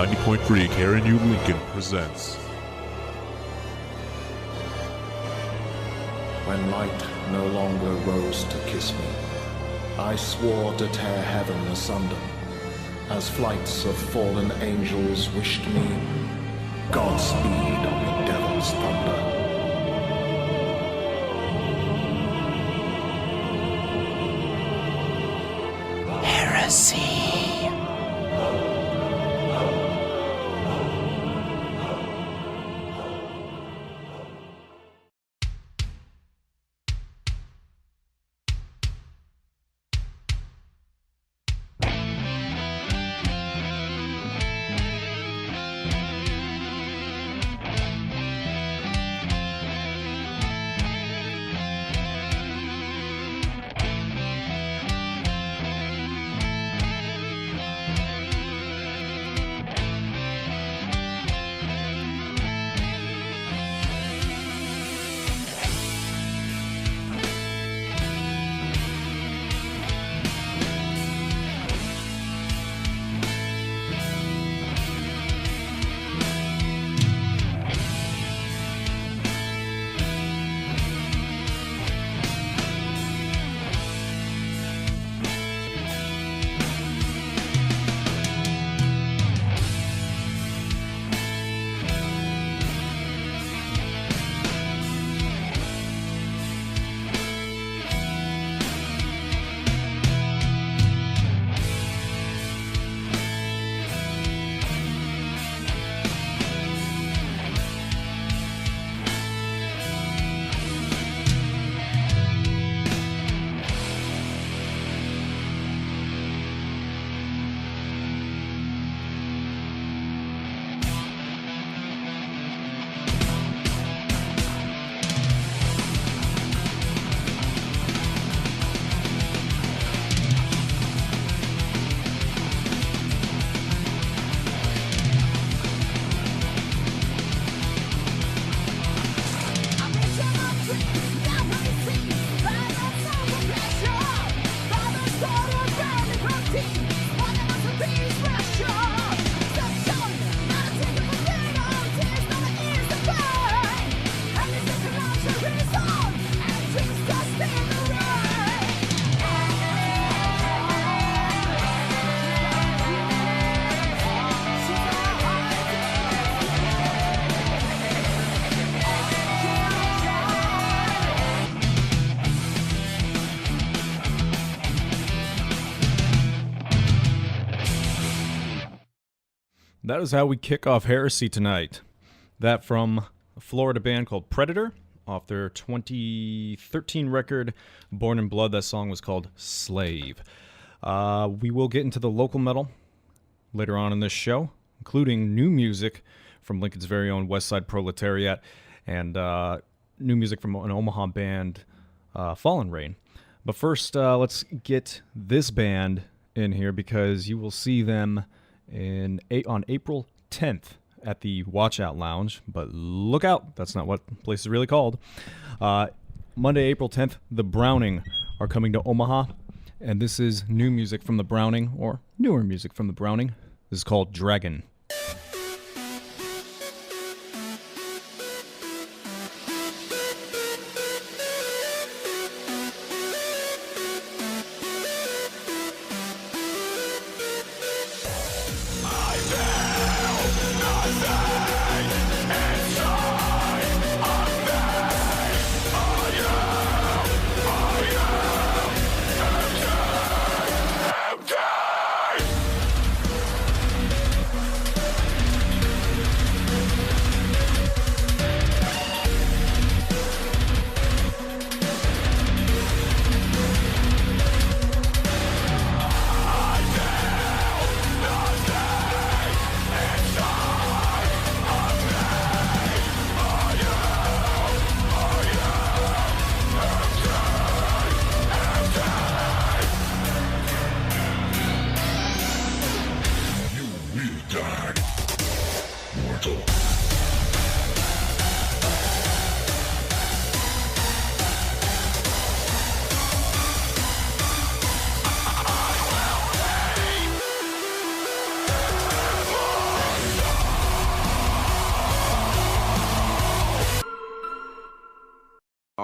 90.3 KRNU Lincoln presents. When light no longer rose to kiss me, I swore to tear heaven asunder, as flights of fallen angels wished me Godspeed on the devil's thunder. Heresy. That is how we kick off Heresy tonight. That from a Florida band called Predator, off their 2013 record, Born in Blood. That song was called Slave. We will get into the local metal later on in this show, including new music from Lincoln's very own Westside Proletariat, and new music from an Omaha band, Fallen Rain. But first, let's get this band in here, because you will see them on April 10th at the Watch Out Lounge. But look out, that's not what the place is really called. Monday, April 10th, the Browning are coming to Omaha, and this is new music from the Browning, or newer music from the Browning. This is called Dragon.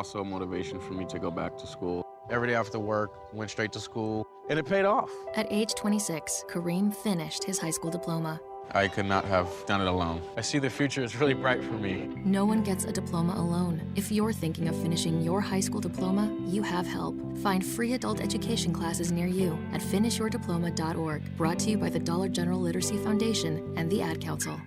Also a motivation for me to go back to school. Every day after work, went straight to school, and it paid off. At age 26, Kareem finished his high school diploma. I could not have done it alone. I see the future is really bright for me. No one gets a diploma alone. If you're thinking of finishing your high school diploma, you have help. Find free adult education classes near you at finishyourdiploma.org. Brought to you by the Dollar General Literacy Foundation and the Ad Council.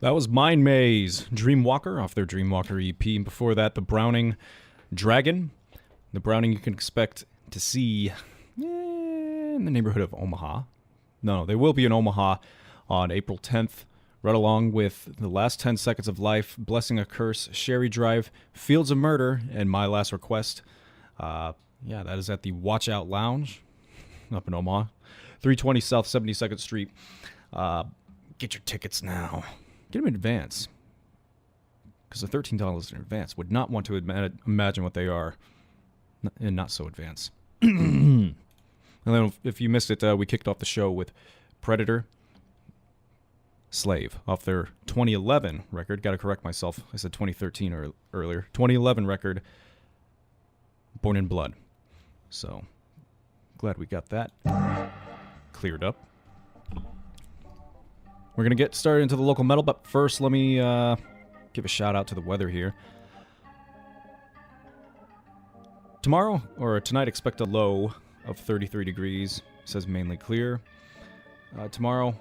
That was Mindmaze, Dreamwalker, off their Dreamwalker EP. And before that, the Browning Dragon. The Browning you can expect to see in the neighborhood of Omaha. No, they will be in Omaha on April 10th, right along with The Last 10 Seconds of Life, Blessing a Curse, Sherry Drive, Fields of Murder, and My Last Request. Yeah, that is at the Watch Out Lounge up in Omaha. 320 South 72nd Street. Get your tickets now. Get them in advance. Because the $13 in advance would not want to imagine what they are. And not so advanced. And then if you missed it, we kicked off the show with Predator, Slave, off their 2011 record. Got to correct myself. I said 2013 earlier. 2011 record, Born in Blood. So, glad we got that cleared up. We're going to get started into the local metal, but first let me give a shout out to the weather here. Tomorrow, or tonight, expect a low of 33 degrees. It says mainly clear. Tomorrow,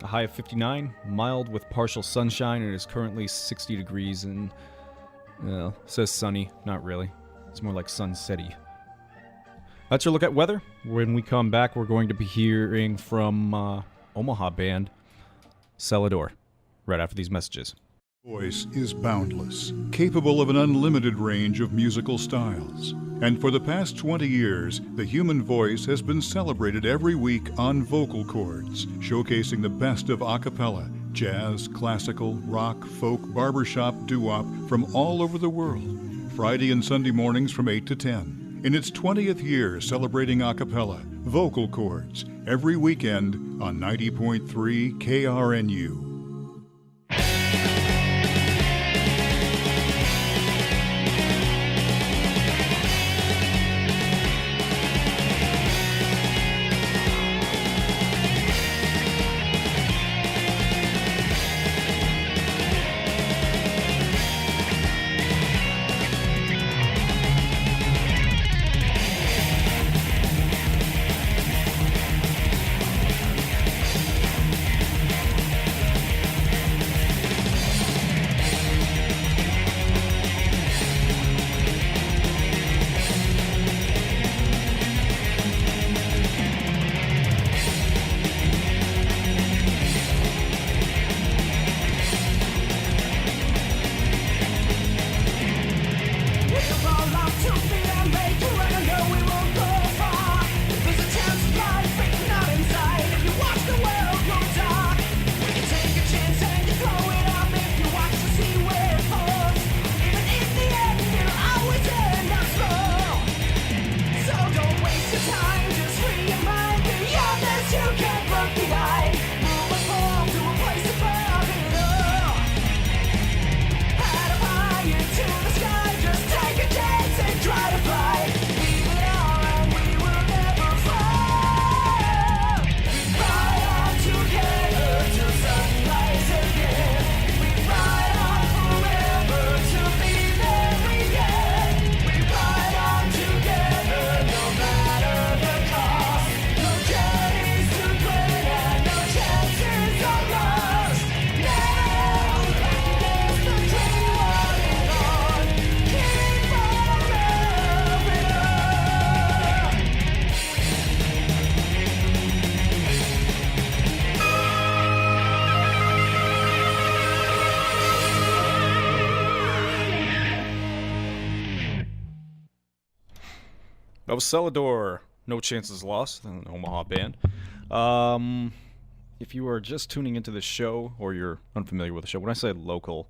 a high of 59, mild with partial sunshine. It is currently 60 degrees and it says sunny. Not really. It's more like sunsetty. That's your look at weather. When we come back, we're going to be hearing from Omaha band Cellador right after these messages. Voice is boundless, capable of an unlimited range of musical styles. And for the past 20 years, the human voice has been celebrated every week on Vocal Chords, showcasing the best of a cappella, jazz, classical, rock, folk, barbershop, doo-wop from all over the world. Friday and Sunday mornings from 8 to 10. In its 20th year celebrating a cappella, Vocal Chords, every weekend on 90.3 KRNU. That was Cellador. No Chances Lost, an Omaha band. If you are just tuning into the show, or you're unfamiliar with the show, when I say local,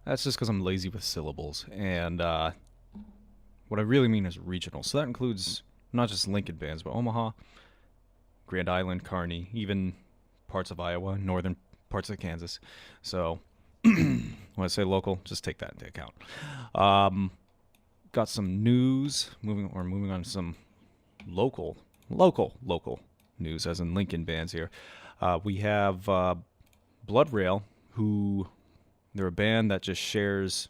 that's just because I'm lazy with syllables. And what I really mean is regional. So that includes not just Lincoln bands, but Omaha, Grand Island, Kearney, even parts of Iowa, northern parts of Kansas. So when I say local, just take that into account. Got some news. Moving on to some local news, as in Lincoln bands here. We have BloodRail, who they're a band that just shares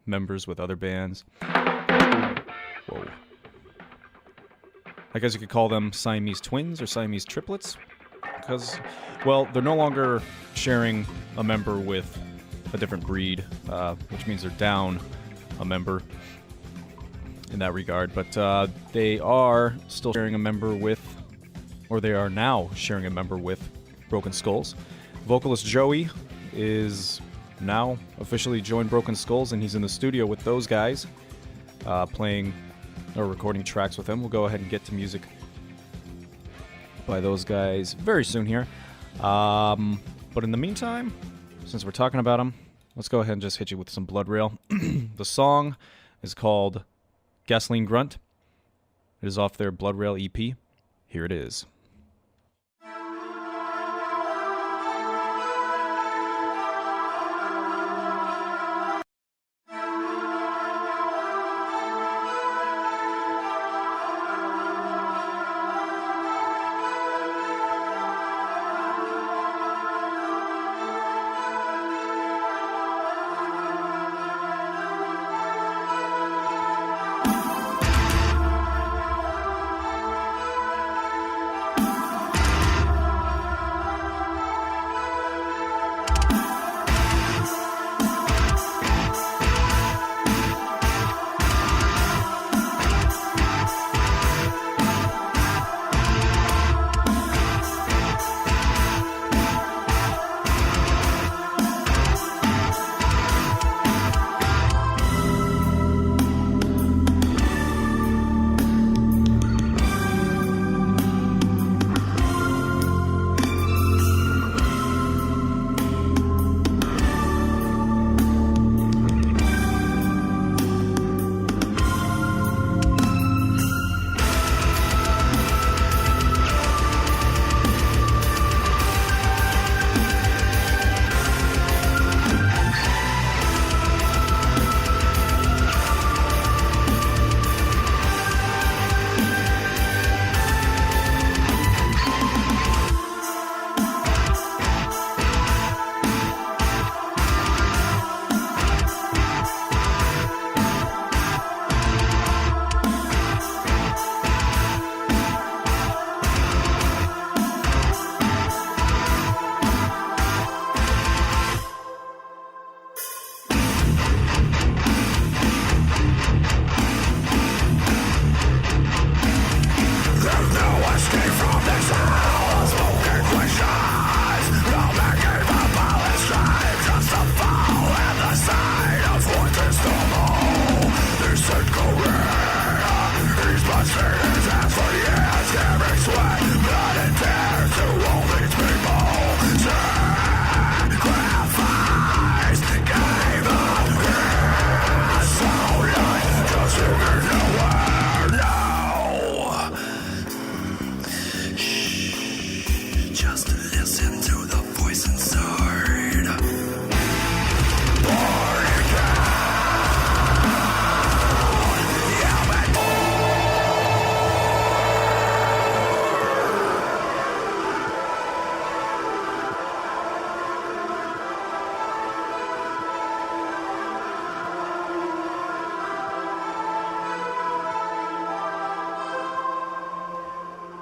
members with other bands. Whoa. I guess you could call them Siamese twins or Siamese triplets. Because, well, they're no longer sharing a member with a different breed, which means they're down a member in that regard. But they are still sharing a member with, or they are now sharing a member with, Broken Skulls. Vocalist Joey is now officially joined Broken Skulls, and he's in the studio with those guys, playing or recording tracks with them. We'll go ahead and get to music by those guys very soon here. But in the meantime, since we're talking about them, let's go ahead and just hit you with some BloodRail. The song is called Gasoline Grunt. It is off their BloodRail EP. Here it is.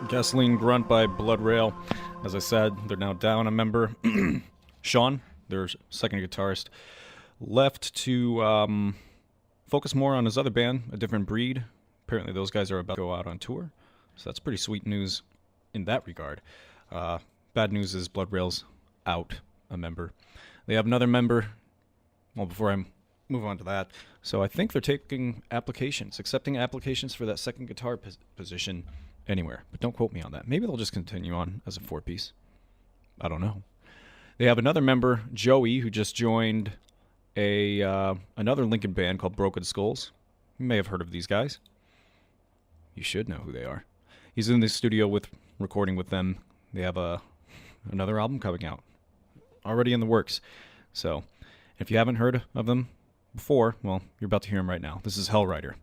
Gasoline Grunt by BloodRail. As I said, they're now down a member. Sean, their second guitarist, left to focus more on his other band, A Different Breed. Apparently those guys are about to go out on tour, so that's pretty sweet news in that regard. Bad news is BloodRail's out a member. They have another member. Well, before I move on to that. So I think they're taking applications, accepting applications for that second guitar position anywhere. But don't quote me on that. Maybe they'll just continue on as a 4-piece. I don't know. They have another member, Joey, who just joined another Lincoln band called Broken Skulls. You may have heard of these guys. You should know who they are. He's in the studio recording with them. They have another album coming out, already in the works. So, if you haven't heard of them before, well, you're about to hear them right now. This is Hellrider.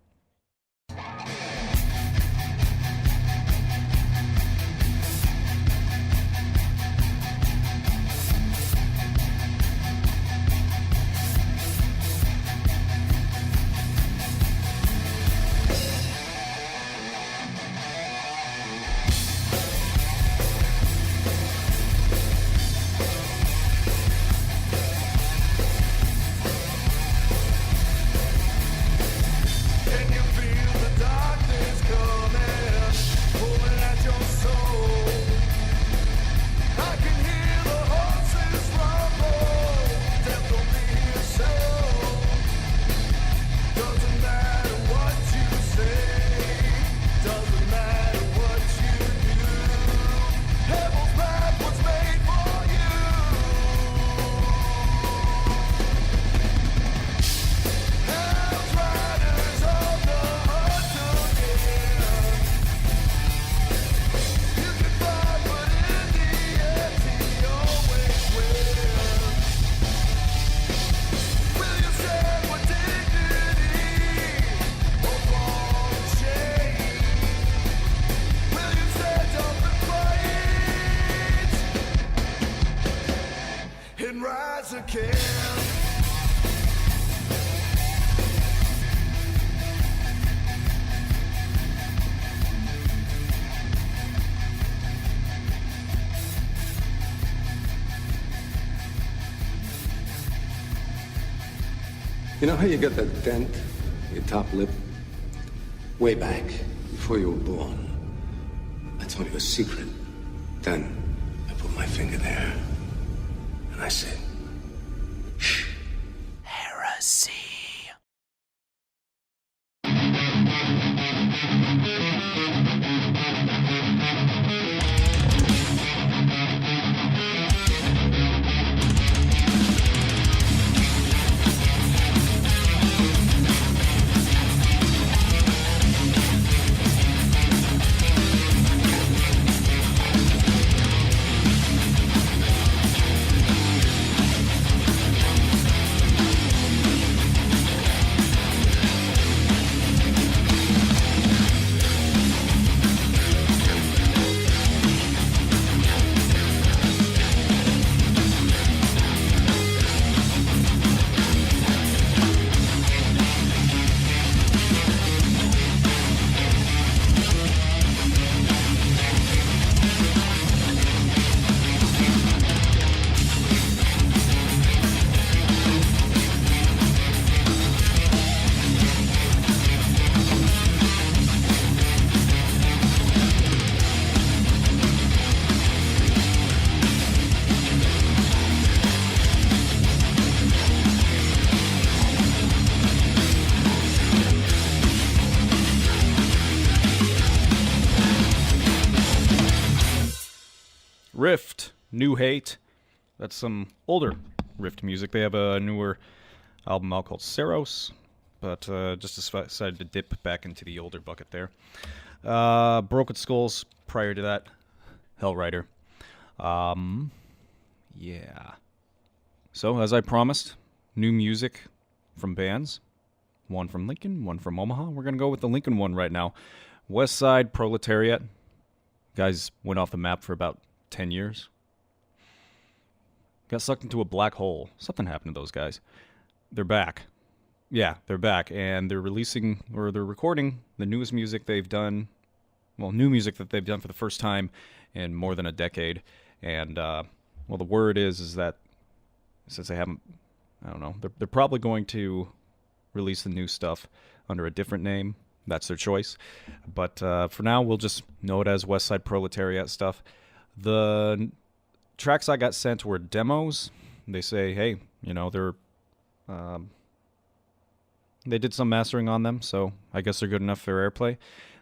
You know how you got that dent in your top lip? Way back, before you were born. I told you a secret. Then I put my finger there. And I said, shh. Heresy. Rift, New Hate. That's some older Rift music. They have a newer album out called Saros, but just decided to dip back into the older bucket there. Broken Skulls, prior to that, Hellrider. Yeah. So, as I promised, new music from bands. One from Lincoln, one from Omaha. We're going to go with the Lincoln one right now. Westside, Proletariat. Guys went off the map for about 10 years. Got sucked into a black hole. Something happened to those guys. They're back. Yeah, they're back. And they're releasing, or they're recording the newest music they've done. Well, new music that they've done for the first time in more than a decade. And, well, the word is that since they haven't, I don't know, they're probably going to release the new stuff under a different name. That's their choice. But for now, we'll just know it as Westside Proletariat stuff. The tracks I got sent were demos. They say, hey, you know, they're They did some mastering on them, so I guess they're good enough for airplay.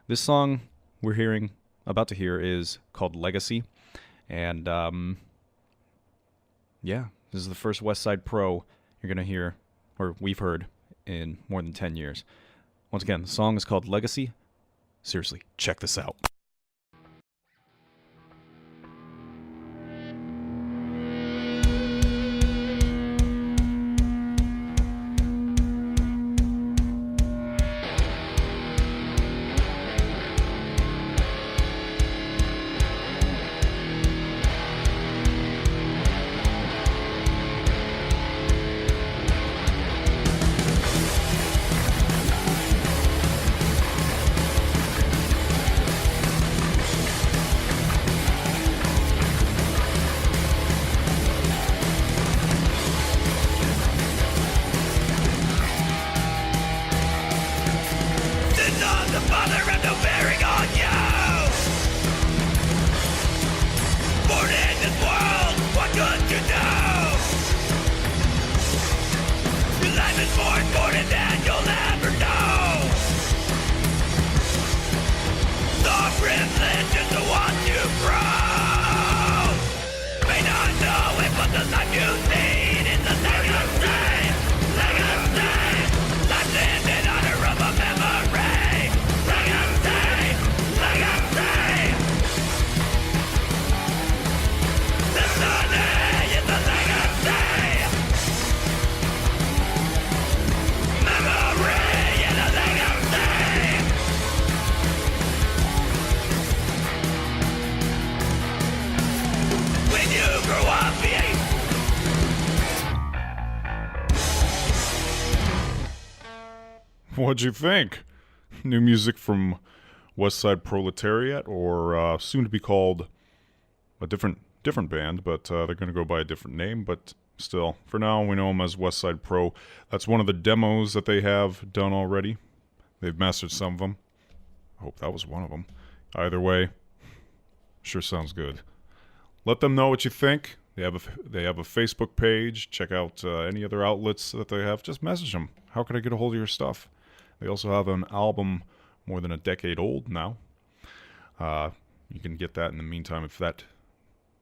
This song we're about to hear is called Legacy. And, yeah, this is the first Westside Pro you're going to hear, or we've heard, in more than 10 years. Once again, the song is called Legacy. Seriously, check this out. What'd you think? New music from Westside Proletariat, or soon to be called a different band, but they're going to go by a different name. But still, for now, we know them as Westside Pro. That's one of the demos that they have done already. They've mastered some of them. I hope that was one of them. Either way, sure sounds good. Let them know what you think. They have a Facebook page. Check out any other outlets that they have. Just message them. How can I get a hold of your stuff? They also have an album more than a decade old now. You can get that in the meantime if that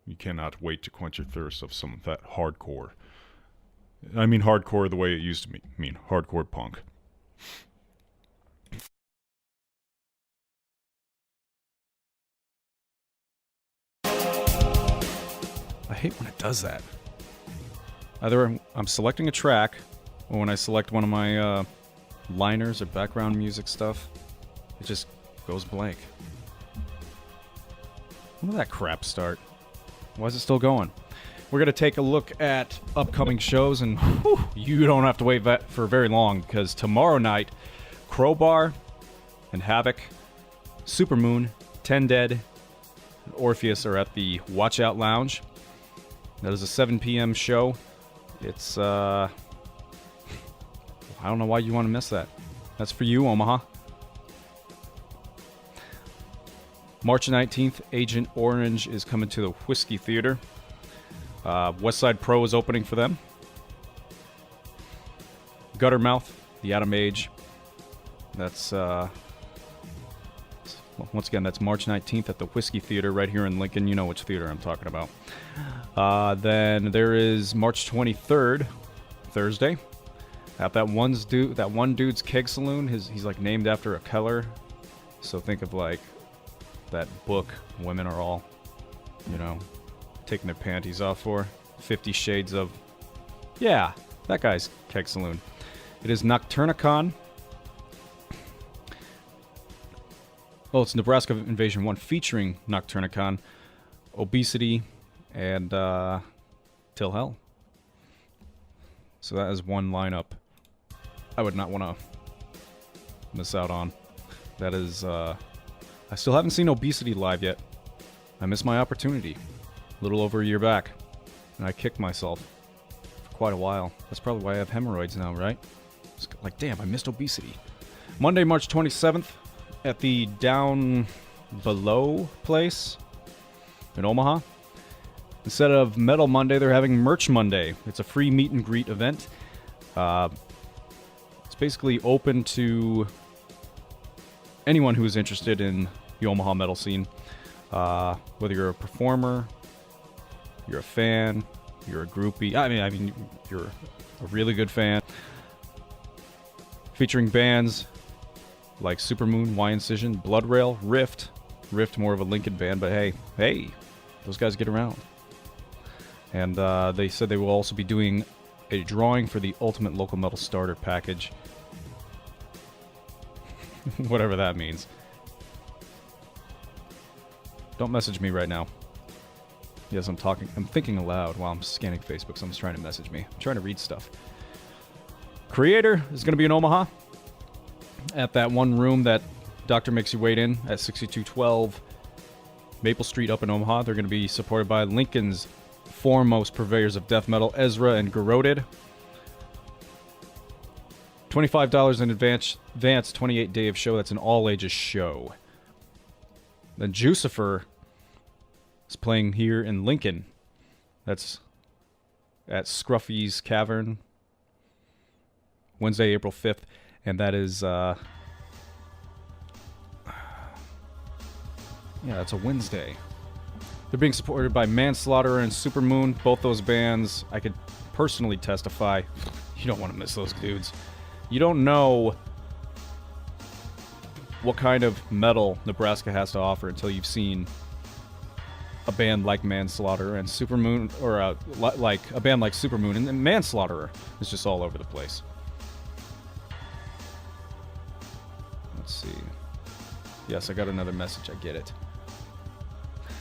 you cannot wait to quench your thirst of some of that hardcore. I mean hardcore the way it used to mean hardcore punk. I hate when it does that. Either I'm selecting a track, or when I select one of my liners or background music stuff, it just goes blank. When did that crap start? Why is it still going? We're going to take a look at upcoming shows, and whew, you don't have to wait for very long, because tomorrow night, Crowbar and Havoc, Supermoon, Tendead, and Orpheus are at the Watch Out Lounge. That is a 7 p.m. show. It's, I don't know why you want to miss that. That's for you, Omaha. March 19th, Agent Orange is coming to the Whiskey Theater. Westside Pro is opening for them. Guttermouth, the Atom Age. That's, once again, that's March 19th at the Whiskey Theater right here in Lincoln. You know which theater I'm talking about. Then there is March 23rd, Thursday. At that one dude's keg saloon. He's like named after a Keller. So think of like that book women are all, taking their panties off for. 50 Shades of... Yeah, that guy's keg saloon. It is Nocturnicon. Oh, it's Nebraska Invasion 1 featuring Nocturnicon, Obesity, and Till Hell. So that is one lineup I would not want to miss out on. That is, I still haven't seen Obesity live yet. I missed my opportunity a little over a year back, and I kicked myself for quite a while. That's probably why I have hemorrhoids now, right? It's like, damn, I missed Obesity. Monday, March 27th, at the Down Below place in Omaha. Instead of Metal Monday, they're having Merch Monday. It's a free meet and greet event. It's basically open to anyone who is interested in the Omaha metal scene. Whether you're a performer, you're a fan, you're a groupie. I mean, you're a really good fan. Featuring bands like Supermoon, Y Incision, BloodRail, Rift. Rift, more of a Lincoln band, but hey, those guys get around. And they said they will also be doing a drawing for the Ultimate Local Metal Starter Package. Whatever that means. Don't message me right now. Yes, I'm thinking aloud while I'm scanning Facebook. Someone's trying to message me. I'm trying to read stuff. Kreator is going to be in Omaha at that one room that Doctor makes you wait in at 6212 Maple Street up in Omaha. They're going to be supported by Lincoln's foremost purveyors of death metal, Ezra and Garroted. $25 in advance, 28-day of show. That's an all-ages show. Then Jucifer is playing here in Lincoln. That's at Scruffy's Cavern, Wednesday, April 5th. And that is, yeah, that's a Wednesday. They're being supported by Manslaughter and Supermoon. Both those bands, I could personally testify, you don't want to miss those dudes. You don't know what kind of metal Nebraska has to offer until you've seen a band like Manslaughter and Supermoon, or like a band like Supermoon, and Manslaughter is just all over the place. Let's see. Yes, I got another message. I get it.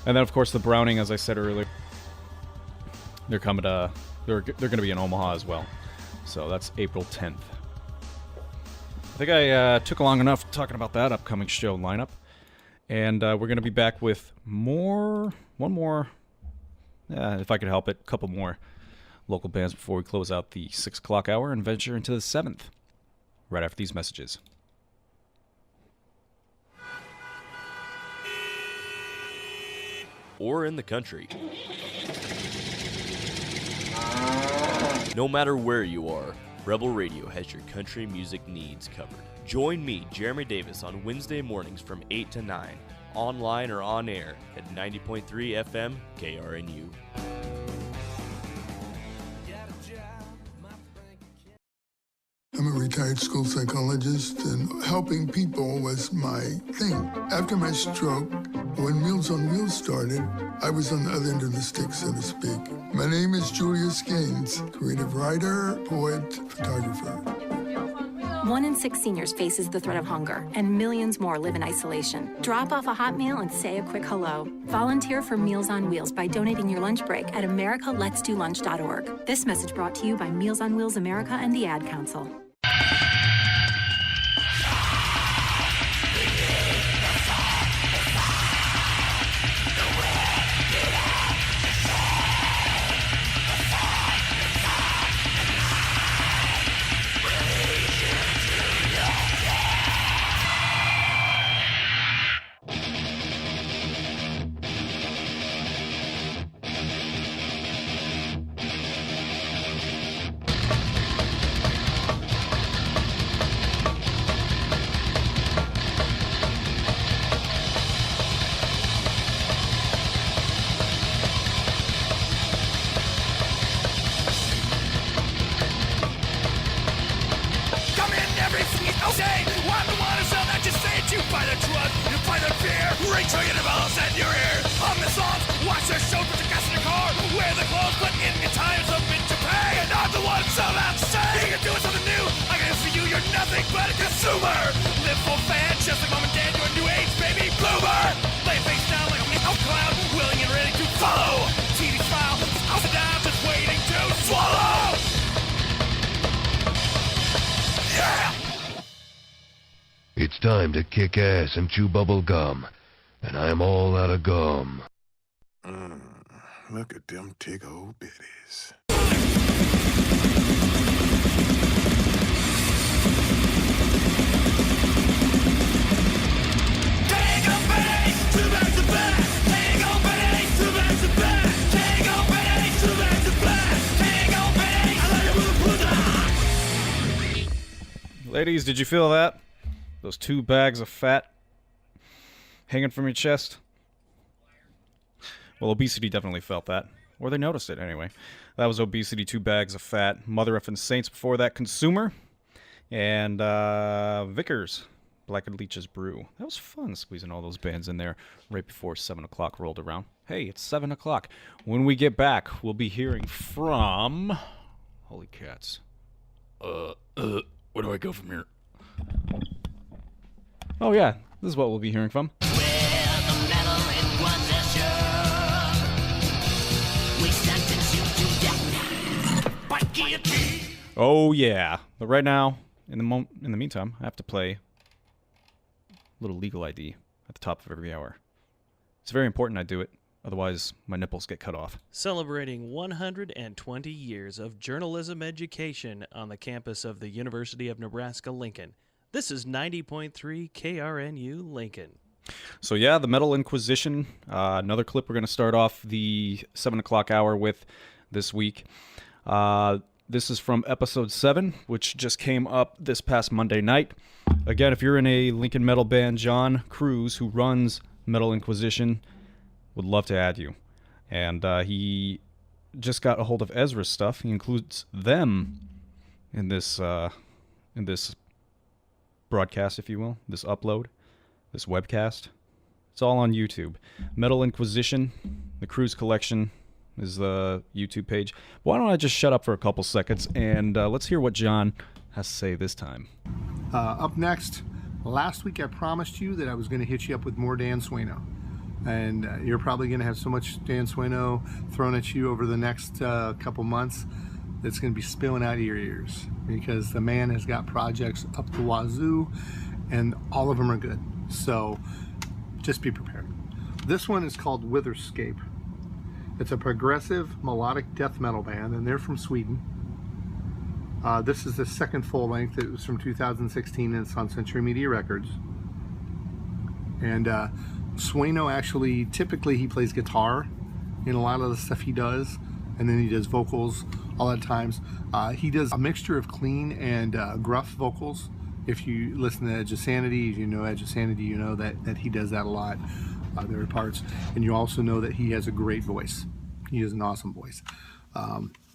And then, of course, the Browning, as I said earlier, they're coming to. They're going to be in Omaha as well. So that's April 10th. I think I took long enough talking about that upcoming show lineup. And we're going to be back with one more, if I could help it, a couple more local bands before we close out the 6 o'clock hour and venture into the 7th, right after these messages. Or in the country. No matter where you are, Rebel Radio has your country music needs covered. Join me, Jeremy Davis, on Wednesday mornings from 8 to 9, online or on air at 90.3 FM KRNU. I'm a retired school psychologist, and helping people was my thing. After my stroke, when Meals on Wheels started, I was on the other end of the stick, so to speak. My name is Julius Gaines, creative writer, poet, photographer. 1 in 6 seniors faces the threat of hunger, and millions more live in isolation. Drop off a hot meal and say a quick hello. Volunteer for Meals on Wheels by donating your lunch break at americaletsdolunch.org. This message brought to you by Meals on Wheels America and the Ad Council. It's time to kick ass and chew bubble gum, and I'm all out of gum. Look at them tick old bitties. Ladies, did you feel that? Those 2 bags of fat hanging from your chest? Well, Obesity definitely felt that. Or they noticed it, anyway. That was Obesity, 2 bags of fat. MotherFuck'n Saints before that, Consumer. And Vickers, Black and Leeches Brew. That was fun, squeezing all those bands in there right before 7 o'clock rolled around. Hey, it's 7 o'clock. When we get back, we'll be hearing from... Holy cats. Where do I go from here? Oh, yeah. This is what we'll be hearing from. Oh, yeah. But right now, in the meantime, I have to play a little legal ID at the top of every hour. It's very important I do it. Otherwise, my nipples get cut off. Celebrating 120 years of journalism education on the campus of the University of Nebraska-Lincoln. This is 90.3 KRNU Lincoln. So yeah, the Metal Inquisition. Another clip we're going to start off the 7 o'clock hour with this week. This is from episode 7, which just came up this past Monday night. Again, if you're in a Lincoln metal band, John Cruz, who runs Metal Inquisition, would love to add you. And he just got a hold of Ezra's stuff. He includes them in this broadcast, if you will, this upload, this webcast. It's all on YouTube. Metal Inquisition, the Cruz Collection is the YouTube page. Why don't I just shut up for a couple seconds and let's hear what John has to say this time. Up next, last week I promised you that I was going to hit you up with more Dan Sueno. And you're probably going to have so much Dan Sueno thrown at you over the next couple months that's going to be spilling out of your ears, because the man has got projects up the wazoo and all of them are good. So just be prepared. This one is called Witherscape. It's a progressive melodic death metal band, and they're from Sweden. This is the second full length. It was from 2016 and it's on Century Media Records. And Sueno actually, typically he plays guitar in a lot of the stuff he does, and then he does vocals all the times. He does a mixture of clean and gruff vocals. If you listen to Edge of Sanity, if you know Edge of Sanity, you know that he does that a lot. There are parts, and you also know that he has a great voice. He has an awesome voice.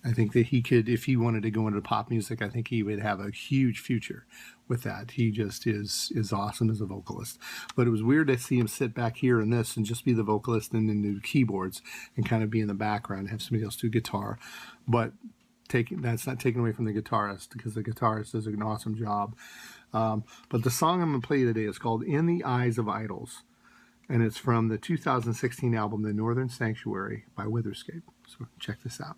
I think that he could, if he wanted to go into pop music, I think he would have a huge future with that. He just is awesome as a vocalist. But it was weird to see him sit back here in this and just be the vocalist and then do keyboards and kind of be in the background, have somebody else do guitar. But that's not taken away from the guitarist, because the guitarist does an awesome job. But the song I'm going to play today is called In the Eyes of Idols. And it's from the 2016 album, The Northern Sanctuary by Witherscape. So check this out.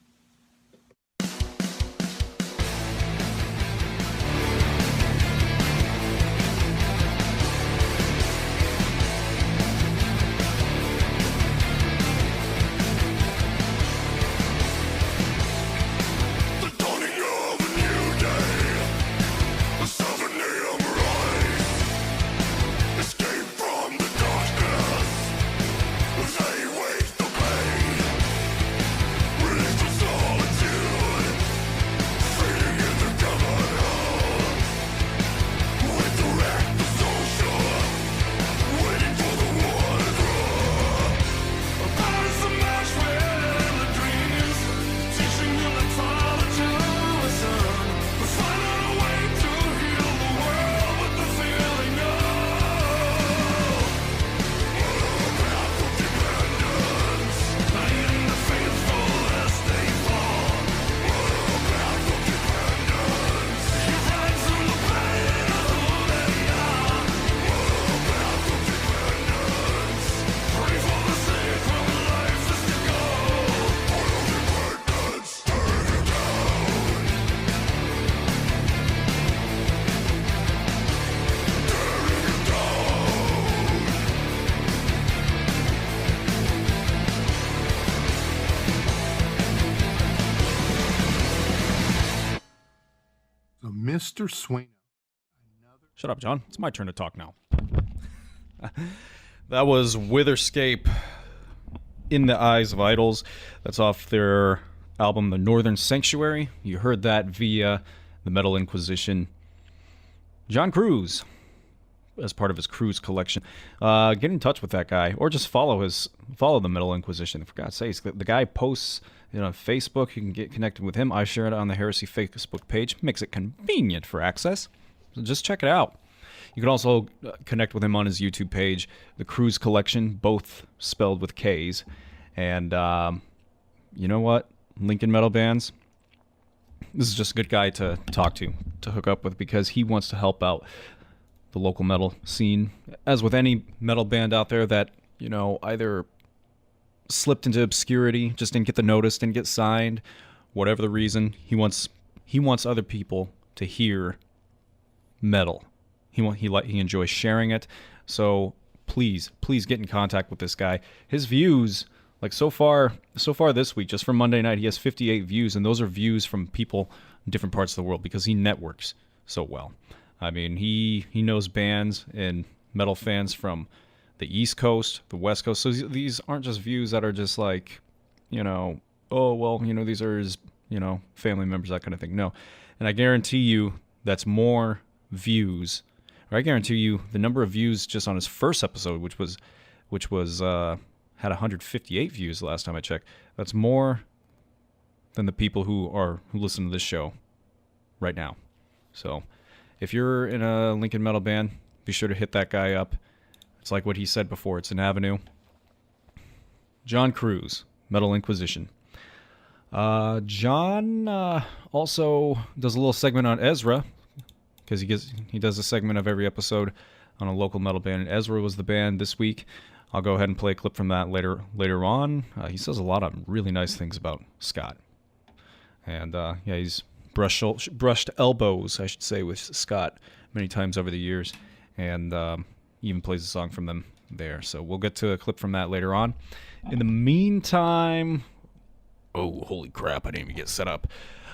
Mr. Sueno. Shut up, John. It's my turn to talk now. That was Witherscape, In the Eyes of Idols. That's off their album, The Northern Sanctuary. You heard that via the Metal Inquisition John Cruz, as part of his Cruz collection. Get in touch with that guy, or just follow the Metal Inquisition. For God's sakes, the guy posts on Facebook. You can get connected with him. I share it on the Heresy Facebook page. Makes it convenient for access. So just check it out. You can also connect with him on his YouTube page, the Cruz Collection, both spelled with K's. And you know what? Lincoln Metal Bands, this is just a good guy to talk to hook up with, because he wants to help out the local metal scene. As with any metal band out there that, either slipped into obscurity, just didn't get the notice, didn't get signed, whatever the reason, he wants other people to hear metal. He enjoys sharing it. So please get in contact with this guy. His views, like so far this week, just from Monday night, he has 58 views, and those are views from people in different parts of the world, because he networks so well. I mean, he knows bands and metal fans from the East Coast, the West Coast. So these aren't just views that are just like, these are his, family members, that kind of thing. No. And I guarantee you that's more views, or I guarantee you the number of views just on his first episode, which was had 158 views the last time I checked. That's more than the people who listen to this show right now. So if you're in a Lincoln metal band, be sure to hit that guy up. It's like what he said before. It's an avenue. John Cruz, Metal Inquisition. John also does a little segment on Ezra, because he does a segment of every episode on a local metal band. And Ezra was the band this week. I'll go ahead and play a clip from that later on. He says a lot of really nice things about Scott. And he's brushed elbows, I should say, with Scott many times over the years. And even plays a song from them there. So we'll get to a clip from that later on. In the meantime, oh, holy crap, I didn't even get set up.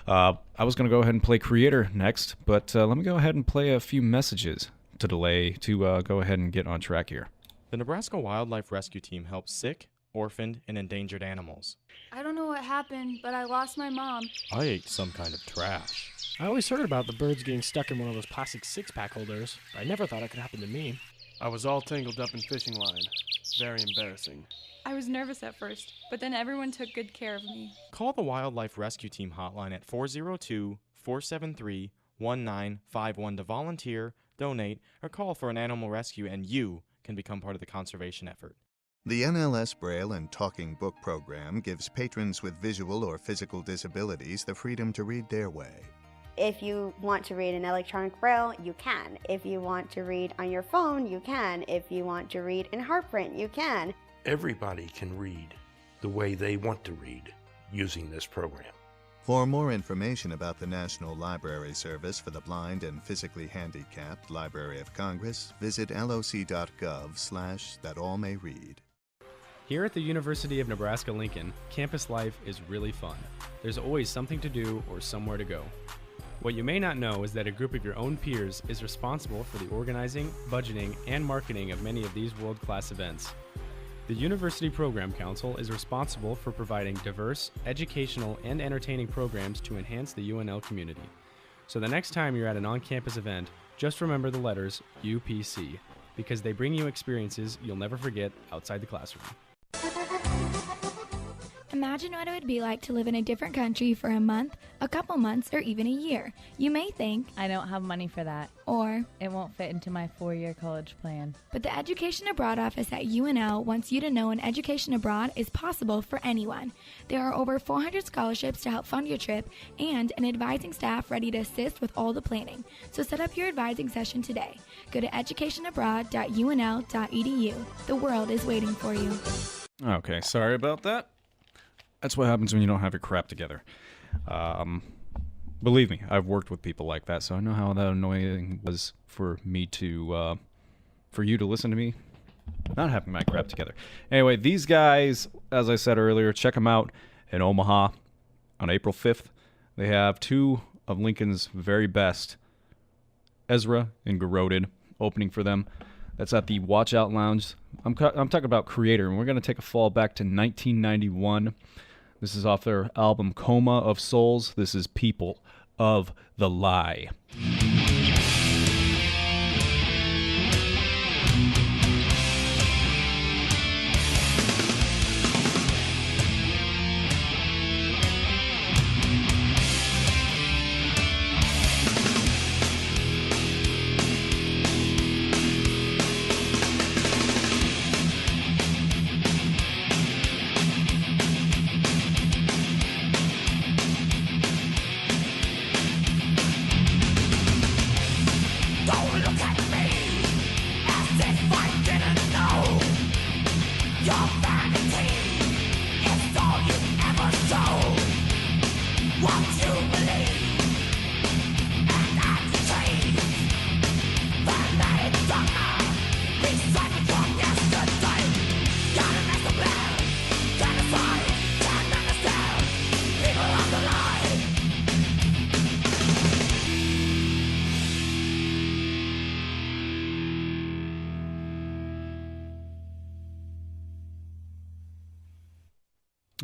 I was going to go ahead and play Kreator next, but let me go ahead and play a few messages to go ahead and get on track here. The Nebraska Wildlife Rescue Team helps sick, orphaned, and endangered animals. I don't know what happened, but I lost my mom. I ate some kind of trash. I always heard about the birds getting stuck in one of those plastic six-pack holders, but I never thought it could happen to me. I was all tangled up in fishing line. Very embarrassing. I was nervous at first, but then everyone took good care of me. Call the Wildlife Rescue Team hotline at 402-473-1951 to volunteer, donate, or call for an animal rescue, and you can become part of the conservation effort. The NLS Braille and Talking Book program gives patrons with visual or physical disabilities the freedom to read their way. If you want to read in electronic braille, you can. If you want to read on your phone, you can. If you want to read in heart print, you can. Everybody can read the way they want to read using this program. For more information about the National Library Service for the Blind and Physically Handicapped Library of Congress, visit loc.gov/thatallmayread. Here at the University of Nebraska-Lincoln, campus life is really fun. There's always something to do or somewhere to go. What you may not know is that a group of your own peers is responsible for the organizing, budgeting, and marketing of many of these world-class events. The University Program Council is responsible for providing diverse, educational, and entertaining programs to enhance the UNL community. So the next time you're at an on-campus event, just remember the letters UPC, because they bring you experiences you'll never forget outside the classroom. Imagine what it would be like to live in a different country for a month, a couple months, or even a year. You may think, I don't have money for that. Or, it won't fit into my 4-year college plan. But the Education Abroad office at UNL wants you to know an education abroad is possible for anyone. There are over 400 scholarships to help fund your trip and an advising staff ready to assist with all the planning. So set up your advising session today. Go to educationabroad.unl.edu. The world is waiting for you. Okay, sorry about that. That's what happens when you don't have your crap together. Believe me, I've worked with people like that, so I know how that annoying was for me to, for you to listen to me not having my crap together. Anyway, these guys, as I said earlier, check them out in Omaha on April 5th. They have two of Lincoln's very best, Ezra and Garroted, opening for them. That's at the Watch Out Lounge. I'm talking about Kreator, and we're going to take a fall back to 1991. This is off their album Coma of Souls. This is People of the Lie.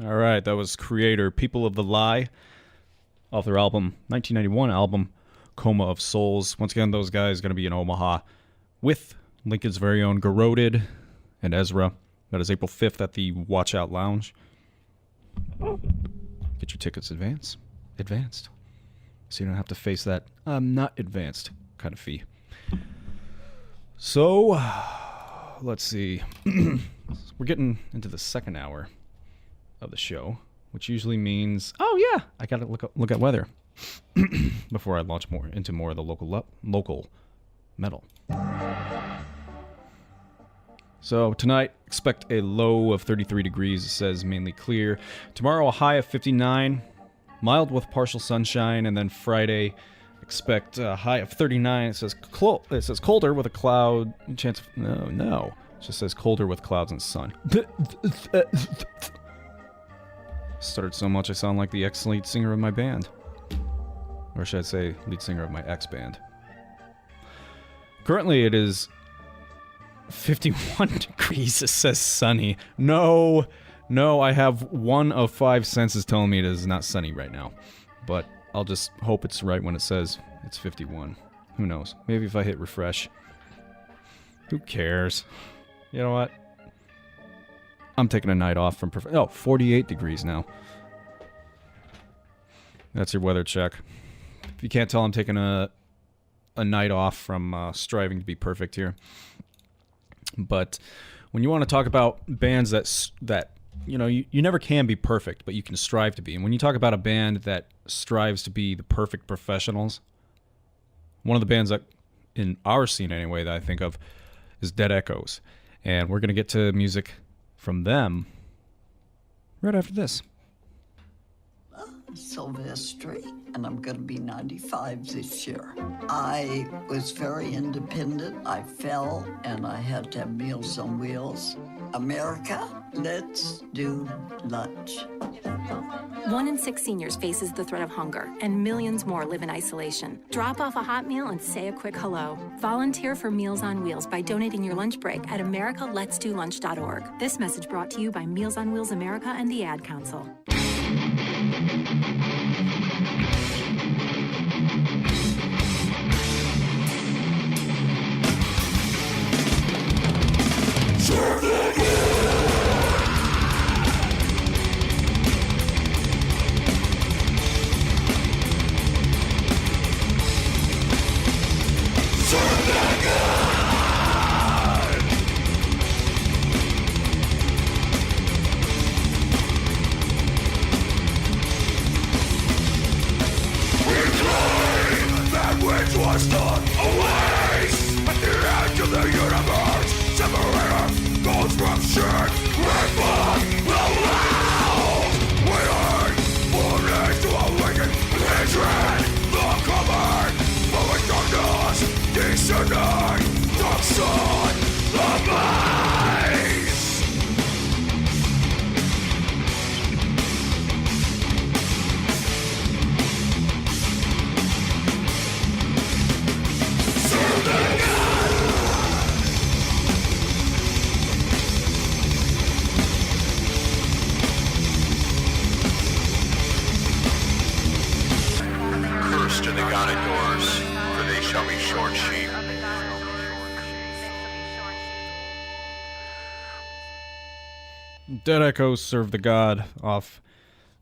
All right, that was Kreator, People of the Lie, off their 1991 album, Coma of Souls. Once again, those guys going to be in Omaha with Lincoln's very own Garroted and Ezra. That is April 5th at the Watch Out Lounge. Get your tickets advanced, so you don't have to face that not advanced kind of fee. So, let's see. We're getting into the second hour of the show, which usually means, oh yeah, I gotta look at weather before I launch into more of the local metal. So tonight, expect a low of 33 degrees. It says mainly clear. Tomorrow, a high of 59, mild with partial sunshine, and then Friday, expect a high of 39. It says colder with a cloud chance. No, it just says colder with clouds and sun. Stuttered so much I sound like the ex-lead singer of my band. Or should I say, lead singer of my ex-band. Currently it is 51 degrees. It says sunny. No, I have 1 of 5 senses telling me it is not sunny right now. But I'll just hope it's right when it says it's 51. Who knows? Maybe if I hit refresh. Who cares? You know what? I'm taking a night off from 48 degrees now. That's your weather check. If you can't tell, I'm taking a night off from striving to be perfect here. But when you want to talk about bands that you know, you never can be perfect, but you can strive to be. And when you talk about a band that strives to be the perfect professionals, one of the bands that, in our scene anyway, that I think of is DeadEchoes. And we're going to get to music from them right after this. Sylvester, and I'm going to be 95 this year. I was very independent. I fell, and I had to have Meals on Wheels. America, let's do lunch. 1 in 6 seniors faces the threat of hunger, and millions more live in isolation. Drop off a hot meal and say a quick hello. Volunteer for Meals on Wheels by donating your lunch break at americaletsdolunch.org. This message brought to you by Meals on Wheels America and the Ad Council. Was not a waste at the edge of the universe. Separator goes from shit. We're fun, allow. Waiting for days to awaken hatred. The command of darkness, descending dark sun, the blaze. Cursed are the God adores, for they shall be short sheep. DeadEchoes Serve the God off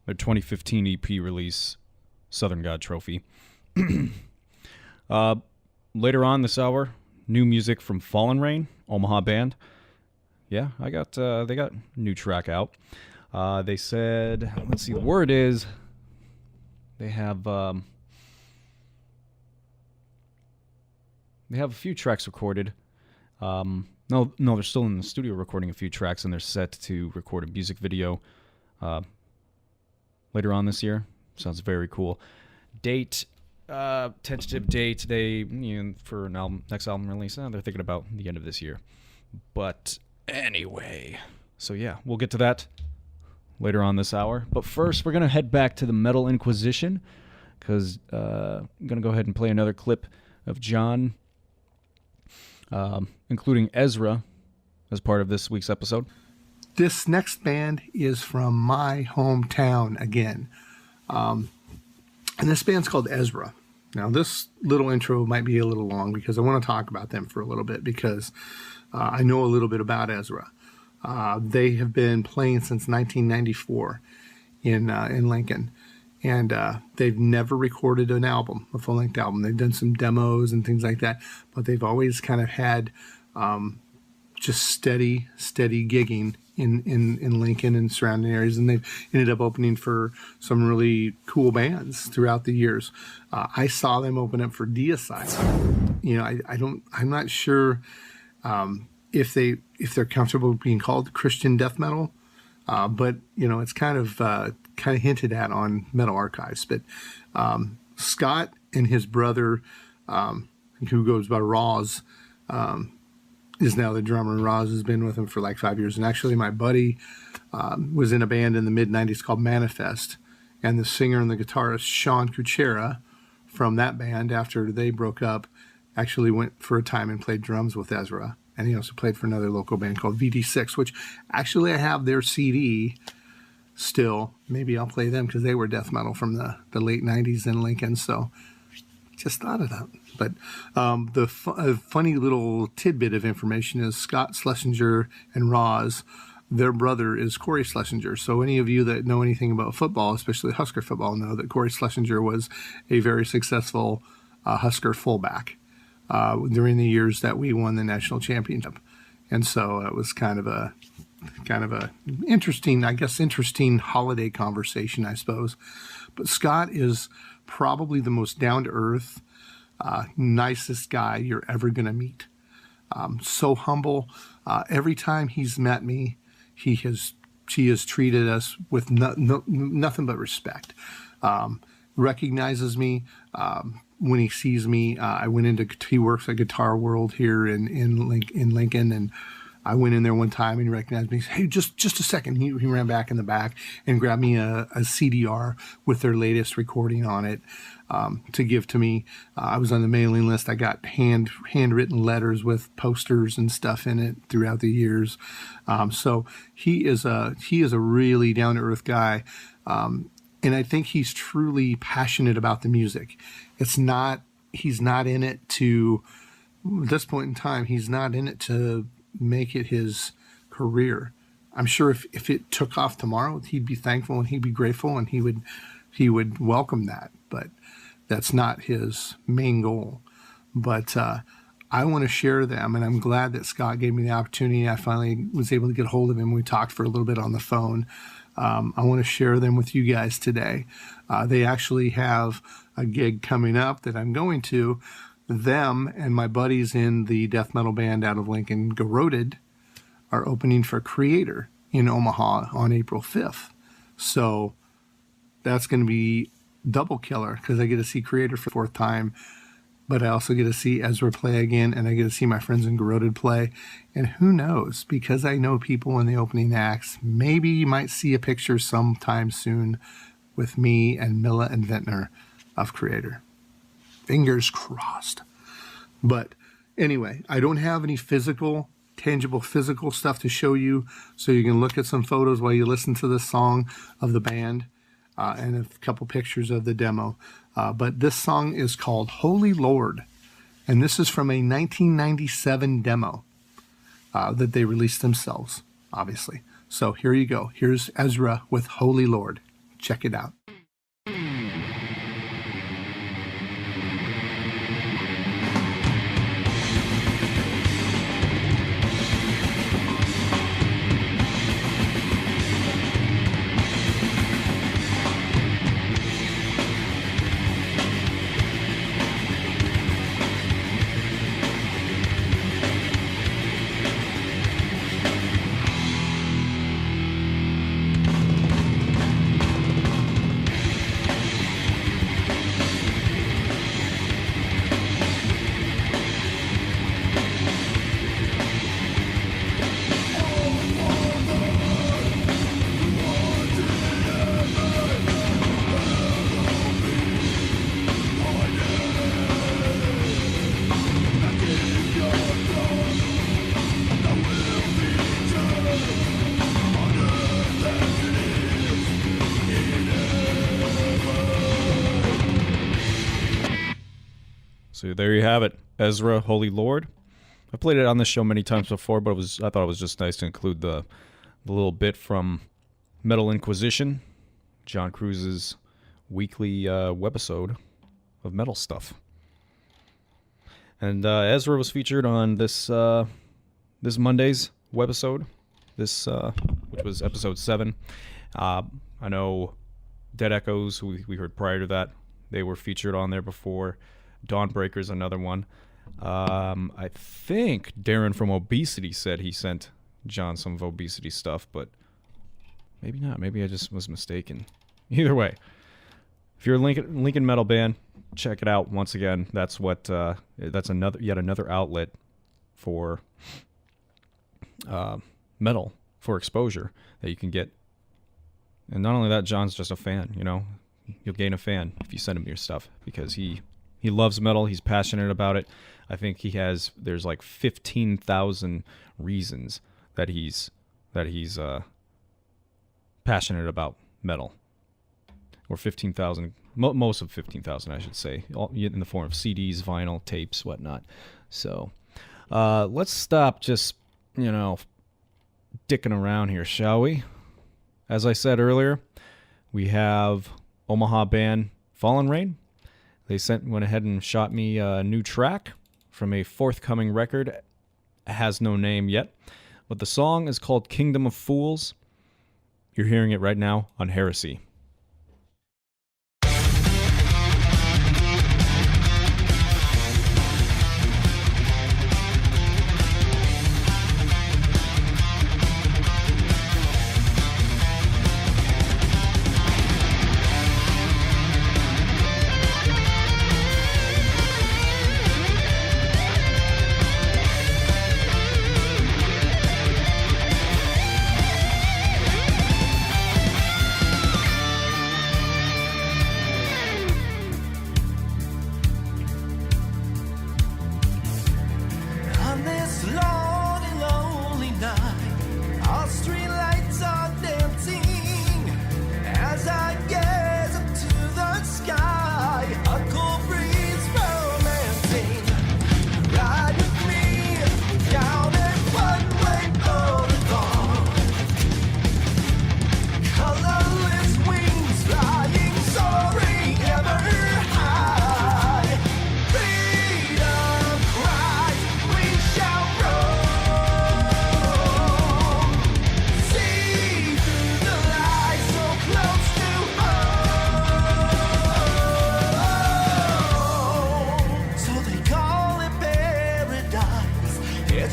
their 2015 EP release, Southern God Trophy. Later on this hour, new music from Fallen Rain, Omaha band. Yeah, they got a new track out. They said, let's see, the word is they have a few tracks recorded. No, they're still in the studio recording a few tracks, and they're set to record a music video later on this year. Sounds very cool. Date, tentative date, for an next album release. They're thinking about the end of this year. But anyway, so yeah, we'll get to that later on this hour. But first, we're gonna head back to the Metal Inquisition because I'm gonna go ahead and play another clip of John. Including Ezra as part of this week's episode. This next band is from my hometown again. And this band's called Ezra. Now, this little intro might be a little long because I want to talk about them for a little bit because I know a little bit about Ezra. They have been playing since 1994 in Lincoln. And they've never recorded an album, a full-length album. They've done some demos and things like that, but they've always kind of had just steady gigging in Lincoln and surrounding areas, and they've ended up opening for some really cool bands throughout the years. I saw them open up for Deicide. You know, I'm not sure if they're comfortable being called Christian death metal, but you know, it's kind of hinted at on Metal Archives. But Scott and his brother, who goes by Roz, is now the drummer. Roz has been with him for like 5 years. And actually my buddy was in a band in the mid-90s called Manifest. And the singer and the guitarist, Sean Kuchera, from that band, after they broke up, actually went for a time and played drums with Ezra. And he also played for another local band called VD6, which actually I have their CD still. Maybe I'll play them because they were death metal from the late 90s in Lincoln. So just thought of that. But the funny little tidbit of information is Scott Schlesinger and Roz, their brother is Corey Schlesinger. So any of you that know anything about football, especially Husker football, know that Corey Schlesinger was a very successful Husker fullback during the years that we won the national championship. And so it was kind of a interesting holiday conversation, I suppose. But Scott is probably the most down-to-earth, nicest guy you're ever going to meet. So humble. Every time he's met me, he has treated us with nothing but respect. Recognizes me when he sees me. He works at Guitar World here in Lincoln, and I went in there one time and he recognized me. He said, hey, just a second. He ran back in the back and grabbed me a CDR with their latest recording on it to give to me. I was on the mailing list. I got handwritten letters with posters and stuff in it throughout the years. So he is a really down to earth guy. And I think he's truly passionate about the music. He's not in it to, at this point in time, he's not in it to make it his career. I'm sure if it took off tomorrow, he'd be thankful and he'd be grateful and he would welcome that. But that's not his main goal. But I want to share them, and I'm glad that Scott gave me the opportunity. I finally was able to get a hold of him. We talked for a little bit on the phone. I want to share them with you guys today. They actually have a gig coming up that I'm going to. Them and my buddies in the death metal band out of Lincoln, Garroted, are opening for Kreator in Omaha on April 5th. So that's going to be double killer because I get to see Kreator for the fourth time, but I also get to see Ezra play again, and I get to see my friends in Garroted play. And who knows, because I know people in the opening acts, maybe you might see a picture sometime soon with me and Milla and Ventnor of Kreator. Fingers crossed. But anyway, I don't have any tangible physical stuff to show you, so you can look at some photos while you listen to this song of the band and a couple pictures of the demo. But this song is called Holy Lord, and this is from a 1997 demo that they released themselves, obviously. So here you go. Here's Ezra with Holy Lord. Check it out. there you have it. Ezra, Holy Lord. I played it on this show many times before, but I thought it was just nice to include the little bit from Metal Inquisition, John Cruz's weekly webisode of metal stuff. And Ezra was featured on this Monday's webisode, which was episode 7. I know DeadEchoes, who we heard prior to that, they were featured on there before. Dawnbreaker's another one. I think Darren from Obesity said he sent John some of Obesity stuff, but maybe not. Maybe I just was mistaken. Either way, if you're a Lincoln metal band, check it out. Once again, that's yet another outlet for metal, for exposure that you can get. And not only that, John's just a fan. You'll gain a fan if you send him your stuff, because he loves metal. He's passionate about it. I think there's like 15,000 reasons that he's passionate about metal, or 15,000, most of 15,000, I should say, in the form of CDs, vinyl, tapes, whatnot. So let's stop just dicking around here, shall we? As I said earlier, we have Omaha band Fallen Rain. They went ahead and shot me a new track from a forthcoming record. It has no name yet, but the song is called Kingdom of Fools. You're hearing it right now on Heresy.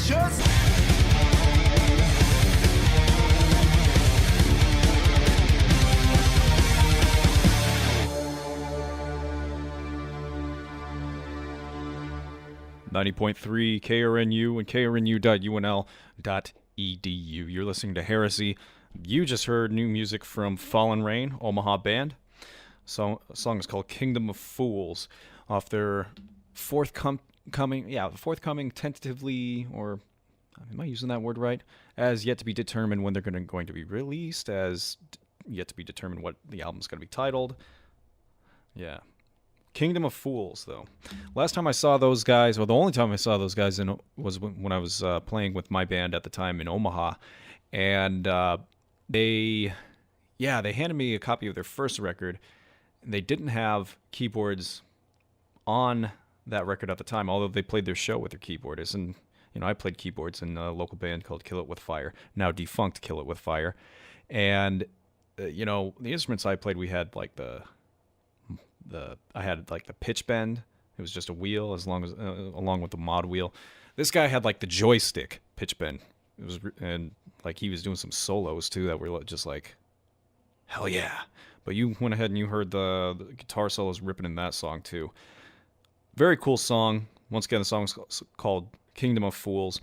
just 90.3 KRNU and krnu.unl.edu. You're listening to Heresy. You just heard new music from Fallen Rain, Omaha band. The song is called Kingdom of Fools, off their forthcoming tentatively, or am I using that word right? As yet to be determined when they're going to be released, as yet to be determined what the album's going to be titled. Yeah. Kingdom of Fools, though. Last time I saw those guys, or the only time I saw those guys was when I was playing with my band at the time in Omaha. And they handed me a copy of their first record. And they didn't have keyboards on that record at the time, although they played their show with their keyboardists. And, I played keyboards in a local band called Kill It With Fire, now defunct Kill It With Fire. And, the instruments I played, we had like the pitch bend. It was just a wheel along with the mod wheel. This guy had like the joystick pitch bend. And he was doing some solos too that were just like, hell yeah. But you went ahead and you heard the guitar solos ripping in that song too. Very cool song. Once again, the song is called Kingdom of Fools.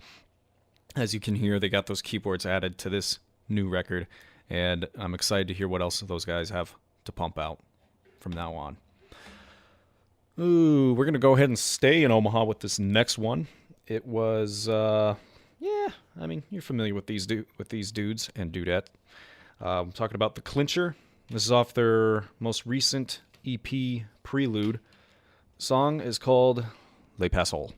As you can hear, they got those keyboards added to this new record, and I'm excited to hear what else those guys have to pump out from now on. Ooh, we're going to go ahead and stay in Omaha with this next one. It was, you're familiar with these dudes and dudette. I'm talking about the Clincher. This is off their most recent EP, Prelude. The song is called Le Passhole.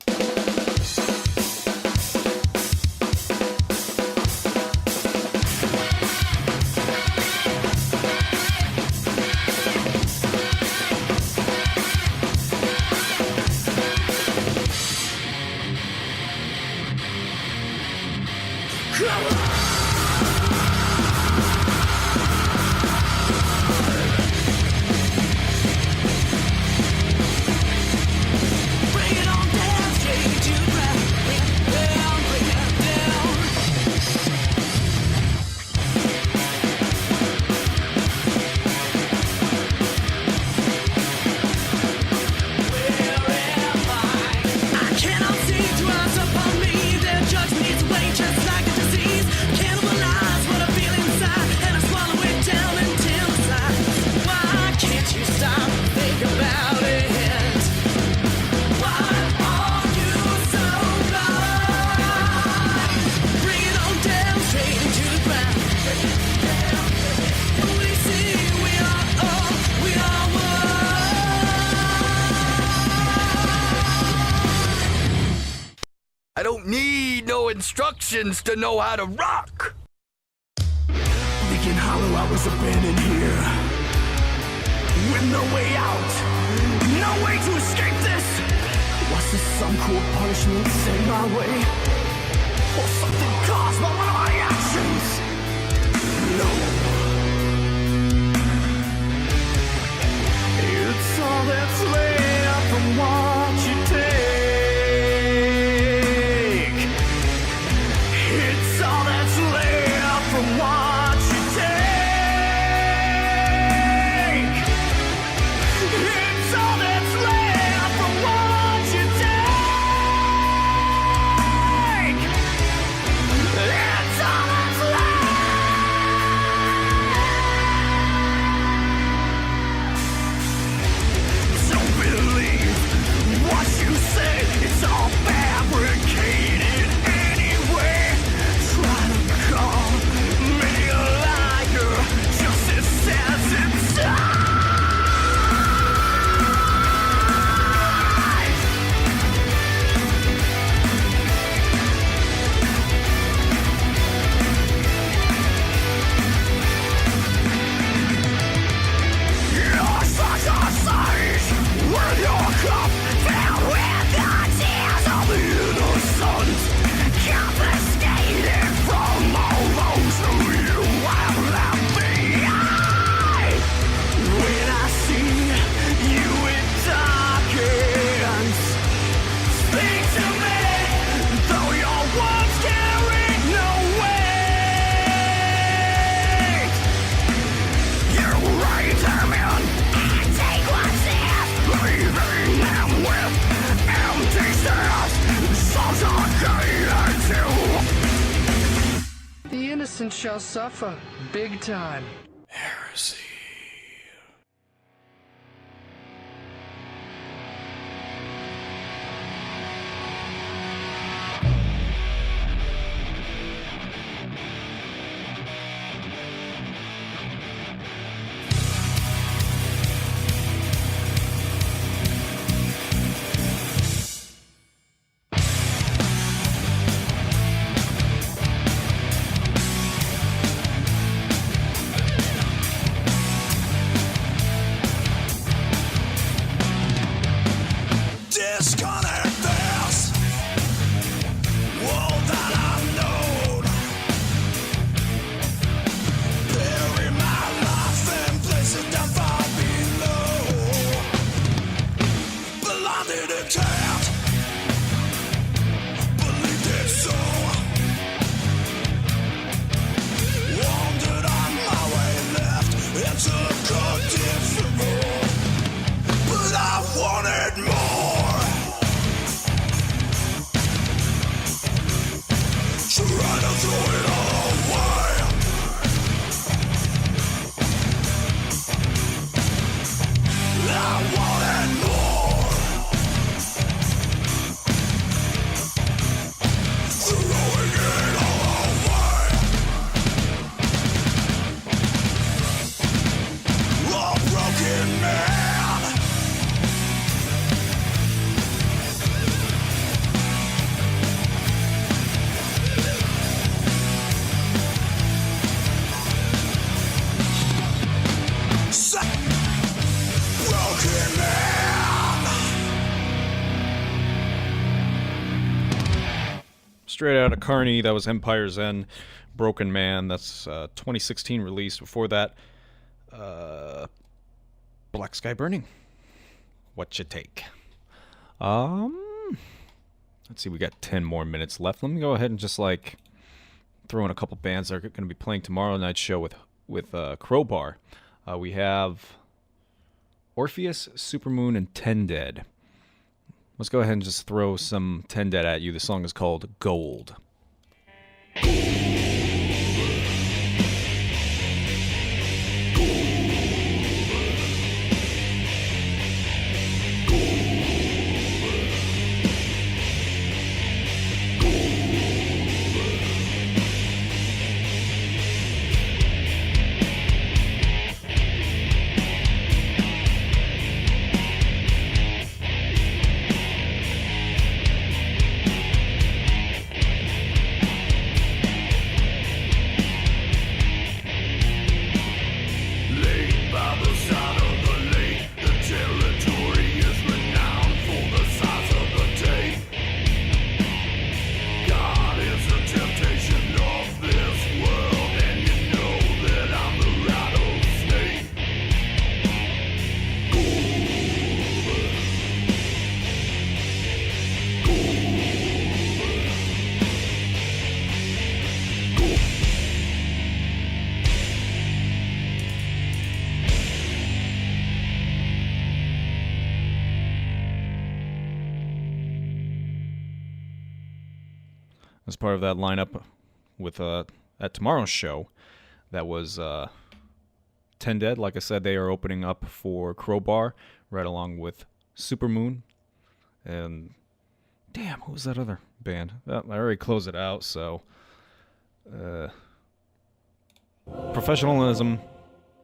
I don't need no instructions to know how to rock. Leaking hollow, I was abandoned here, with no way out, no way to escape this. Was this some cool punishment sent my way, or something caused by one of my actions? No. It's all that's left from what you take. It's all that's left from what you take. It's all that's left from what you take. It's all that's left. Don't believe what you say. It's all fabricated anyway. Try to call me a liar, justice says it's you're such a sight with your cup filled with the tears of the innocent, confiscated from all those who you have left behind. When I see you it darkens, speak to me, though your words carry no weight. You're right, man. Take what's left, leaving them with empty stares. Souls are gated too. The innocent shall suffer, big time. Heresy. Disconnect this world that I've known. Bury my life and place it down far below. Blinded and tapped, believed it so. Wandered on my way left and took a different road. But I wanted more. Try to throw it all away. I wanted more. Throwing it all away. A broken man. straight out of Carney. That was Empire's End, Broken Man. That's 2016 release. Before that, Black Sky Burning. What you take? Let's see, we got 10 more minutes left. Let me go ahead and just like throw in a couple bands that are going to be playing tomorrow night's show with Crowbar. We have Orpheus, Supermoon, and Tendead. Let's go ahead and just throw some Tendead at you. The song is called Gold. As part of that lineup with at tomorrow's show, that was Tendead. Like I said, they are opening up for Crowbar, right along with Supermoon. And damn, who was that other band? I already closed it out, so professionalism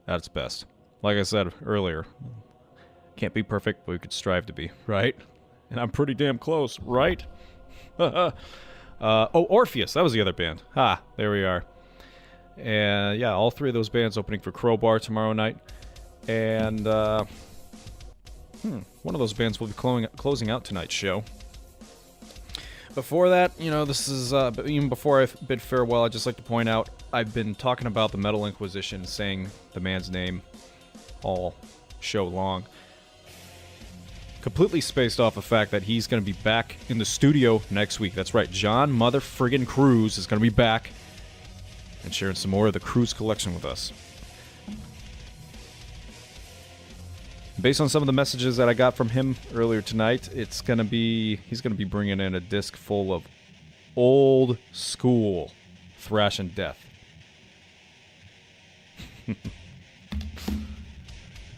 at its best. Like I said earlier, can't be perfect, but we could strive to be, right? And I'm pretty damn close, right? Orpheus, that was the other band. There we are. And yeah, all three of those bands opening for Crowbar tomorrow night. And one of those bands will be closing out tonight's show. Before that, this is even before I bid farewell, I'd just like to point out I've been talking about the Metal Inquisition, saying the man's name all show long. Completely spaced off the fact that he's going to be back in the studio next week. That's right, John MotherFuck'n Cruz is going to be back and sharing some more of the Cruz collection with us. Based on some of the messages that I got from him earlier tonight, he's going to be bringing in a disc full of old school thrash and death.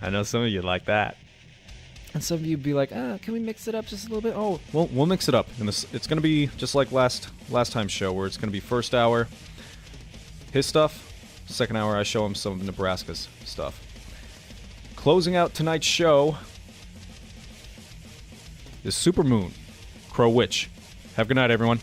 I know some of you like that. And some of you would be like, can we mix it up just a little bit? Oh, well, we'll mix it up. And it's going to be just like last time's show, where it's going to be first hour his stuff, second hour I show him some of Nebraska's stuff. Closing out tonight's show is Supermoon, Crow Witch. Have a good night, everyone.